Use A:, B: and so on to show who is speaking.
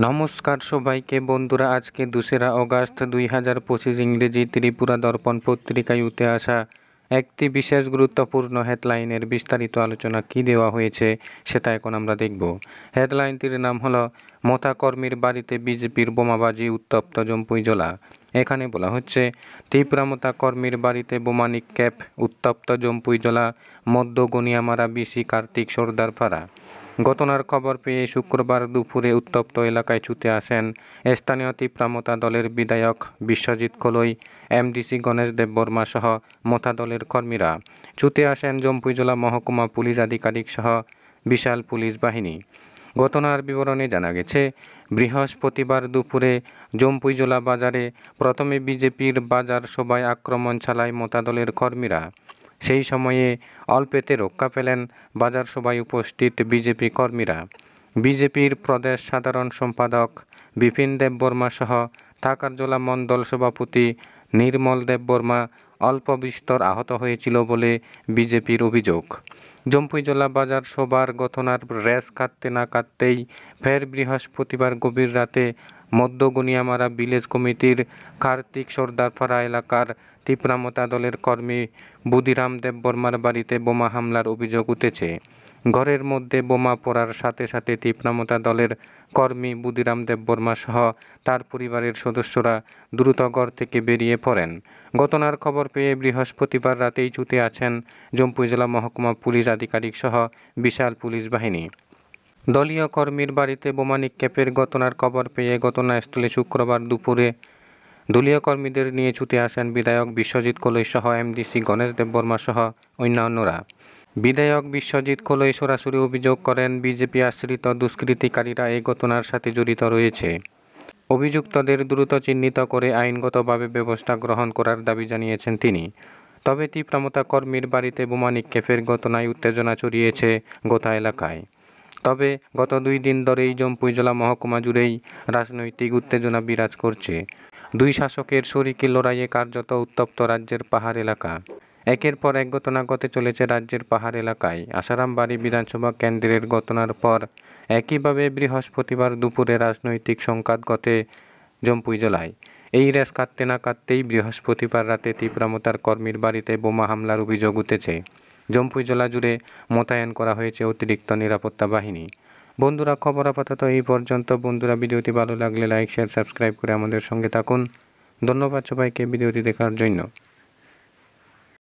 A: নমস্কার সবাইকে বন্ধুরা, আজকে 2রা অগাস্ট 2025 ইংরেজি ত্রিপুরা দর্পণ পত্রিকায় উঠে আসা একটি বিশেষ গুরুত্বপূর্ণ হেডলাইনের বিস্তারিত আলোচনা কি দেওয়া হয়েছে সেটা এখন আমরা দেখব। হেডলাইনটির নাম হলো মথা কর্মীর বাড়িতে বিজেপির বোমাবাজি, উত্তপ্ত জম্পুই জেলা। এখানে বলা হচ্ছে তীব্রামতা কর্মীর বাড়িতে বোমা নিক্ষেপ, উত্তপ্ত জম্পুই জেলা, মধ্য গনিয়ামারা বিসি কার্তিক সর্দার পাড়া। ঘটনার খবর পেয়ে শুক্রবার দুপুরে উত্তপ্ত এলাকায় ছুটে আসেন স্থানীয় তীব্রামতা দলের বিধায়ক বিশ্বজিৎ কলই, এমডিসি গণেশ দেববর্মা সহ মথা দলের কর্মীরা। ছুটে আসেন জম্পুই জেলা মহকুমা পুলিশ আধিকারিক সহ বিশাল পুলিশ বাহিনী। ঘটনার বিবরণে জানা গেছে, বৃহস্পতিবার দুপুরে জম্পুই জেলা বাজারে প্রথমে বিজেপির বাজার সভায় আক্রমণ চালায় মথা দলের কর্মীরা। সেই সময়ে অল্পেতে রক্ষা পেলেন বাজার সভায় উপস্থিত বিজেপি কর্মীরা। বিজেপির প্রদেশ সাধারণ সম্পাদক বিপিন দেববর্মা সহ থাকার জেলা মণ্ডল সভাপতি নির্মল দেববর্মা অল্প বিস্তর আহত হয়েছিল বলে বিজেপির অভিযোগ। জম্পুই জেলা বাজার সভার ঘটনার রেস কাটতে না কাটতেই ফের বৃহস্পতিবার গভীর রাতে মধ্য গনিয়ামারা ভিলেজ কমিটির কার্তিক সর্দারপাড়া এলাকার তীব্রামতা দলের কর্মী বুদিরাম দেববর্মার বাড়িতে বোমা হামলার অভিযোগ উঠেছে। ঘরের মধ্যে বোমা পড়ার সাথে সাথে তীব্রামতা দলের কর্মী বুদিরাম দেববর্মা সহ তার পরিবারের সদস্যরা দ্রুত ঘর থেকে বেরিয়ে পড়েন। ঘটনার খবর পেয়ে বৃহস্পতিবার রাতেই ছুটে আছেন জম্পুই জেলা মহকুমা পুলিশ আধিকারিক সহ বিশাল পুলিশ বাহিনী। দলীয় কর্মীর বাড়িতে বোমা নিক্ষেপের ঘটনার খবর পেয়ে ঘটনাস্থলে শুক্রবার দুপুরে দলীয় কর্মীদের নিয়ে ছুটে আসেন বিধায়ক বিশ্বজিৎ কলই সহ এমডিসি গণেশ দেববর্মা সহ অন্যান্যরা। বিধায়ক বিশ্বজিৎ কলই সরাসরি অভিযোগ করেন, বিজেপি আশ্রিত দুষ্কৃতিকারীরা এই ঘটনার সাথে জড়িত রয়েছে। অভিযুক্তদের দ্রুত চিহ্নিত করে আইনগতভাবে ব্যবস্থা গ্রহণ করার দাবি জানিয়েছেন তিনি। তবে তীব্রামতা কর্মীর বাড়িতে বোমা নিক্ষেপের ঘটনায় উত্তেজনা ছড়িয়েছে গোটা এলাকায়। তবে গত 2 দিন ধরেই জম্পুই জেলা মহকুমা জুড়েই রাজনৈতিক উত্তেজনা বিরাজ করছে। দুই শাসকের শরিকি লড়াইয়ে কার্যত উত্তপ্ত রাজ্যের পাহাড় এলাকা। একের পর এক ঘটনা ঘটে চলেছে রাজ্যের পাহাড় এলাকায়। আসারামবাড়ি বিধানসভা কেন্দ্রের ঘটনার পর একইভাবে বৃহস্পতিবার দুপুরে রাজনৈতিক সংঘাত ঘটে জম্পুই জেলায়। এই রেস কাটতে না কাটতেই বৃহস্পতিবার রাতে তীব্রামতার কর্মীর বাড়িতে বোমা হামলার অভিযোগ উঠেছে। জম্পুই জেলা জুড়ে মোতায়েন করা হয়েছে অতিরিক্ত নিরাপত্তা বাহিনী। বন্ধুরা, খবর আপাতত এই পর্যন্ত। বন্ধুরা, ভিডিওটি ভালো লাগলে লাইক, শেয়ার, সাবস্ক্রাইব করে আমাদের সঙ্গে থাকুন। ধন্যবাদ সবাইকে ভিডিওটি দেখার জন্য।